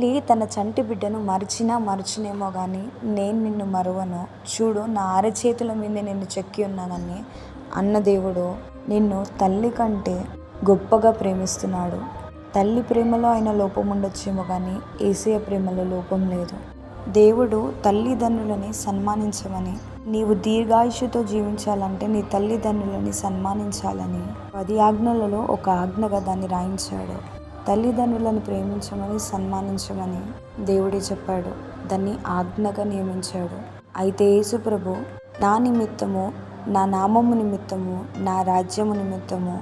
తల్లి తన చంటి బిడ్డను మరచినేమో కానీ నేను నిన్ను మరువను, చూడు నా అరచేతుల మీద నిన్ను చెక్కి ఉన్నానని అన్న దేవుడు నిన్ను తల్లి కంటే గొప్పగా ప్రేమిస్తున్నాడు. తల్లి ప్రేమలో అయిన లోపం ఉండొచ్చేమో కానీ యేసయ్య ప్రేమలో లోపం లేదు. దేవుడు తల్లిదండ్రులని సన్మానించమని, నీవు దీర్ఘాయుషుతో జీవించాలంటే నీ తల్లిదండ్రులని సన్మానించాలని 10 ఆజ్ఞలలో ఒక ఆజ్ఞగా దాన్ని రాయించాడు. తల్లిదండ్రులను ప్రేమించమని, సన్మానించమని దేవుడే చెప్పాడు. దాన్ని ఆజ్ఞగా నియమించాడు. అయితే యేసు ప్రభు నా నిమిత్తము, నా నామము నిమిత్తము, నా రాజ్యము నిమిత్తము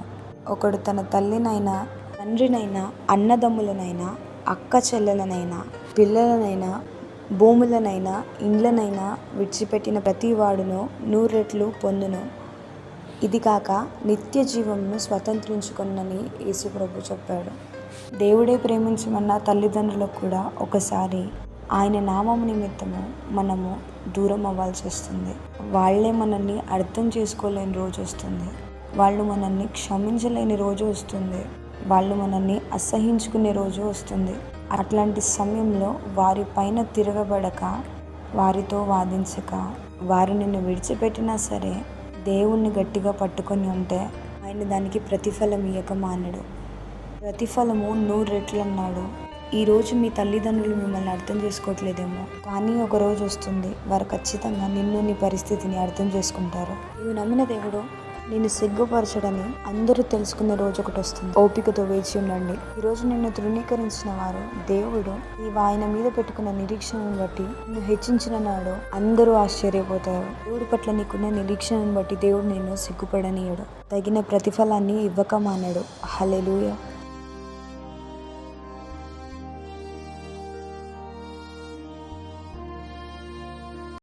ఒకడు తన తల్లినైనా, తండ్రినైనా, అన్నదమ్ములనైనా, అక్క చెల్లెలనైనా, పిల్లలనైనా, భూములనైనా, ఇండ్లనైనా విడిచిపెట్టిన ప్రతి వాడును 100 రెట్లు పొందును. ఇది కాక నిత్య జీవమును స్వతంత్రించుకొనని యేసు ప్రభు చెప్పాడు. దేవుడే ప్రేమించమన్న తల్లిదండ్రులకు కూడా ఒకసారి ఆయన నామము నిమిత్తము మనము దూరం అవ్వాల్సి వస్తుంది. వాళ్ళే మనల్ని అర్థం చేసుకోలేని రోజు వస్తుంది. వాళ్ళు మనల్ని క్షమించలేని రోజు వస్తుంది. వాళ్ళు మనల్ని అసహించుకునే రోజు వస్తుంది. అట్లాంటి సమయంలో వారి పైన తిరగబడక, వారితో వాదించక, వారు నిన్ను విడిచిపెట్టినా సరే దేవుణ్ణి గట్టిగా పట్టుకొని ఉంటే ఆయన దానికి ప్రతిఫలం ఇయ్యక మానడు. ప్రతిఫలము 100 రెట్లు అన్నాడు. ఈరోజు మీ తల్లిదండ్రులు మిమ్మల్ని అర్థం చేసుకోవట్లేదేమో, కానీ ఒక రోజు వస్తుంది వారు ఖచ్చితంగా నిన్ను, నీ పరిస్థితిని అర్థం చేసుకుంటారు. నీవు నమ్మిన దేవుడు నిన్ను సిగ్గుపరచడని అందరూ తెలుసుకునే రోజు ఒకటి వస్తుంది. ఓపికతో వేచి ఉండండి. ఈరోజు నిన్ను తృణీకరించిన వారు దేవుడు నీవు ఆయన మీద పెట్టుకున్న నిరీక్షణను బట్టి నిన్ను హెచ్చించిన నాడు అందరూ ఆశ్చర్యపోతారు. దేవుడి పట్ల నీకున్న నిరీక్షణను బట్టి దేవుడు నిన్ను సిగ్గుపడనీయడు. తగిన ప్రతిఫలాన్ని ఇవ్వక మానడు. హల్లెలూయా.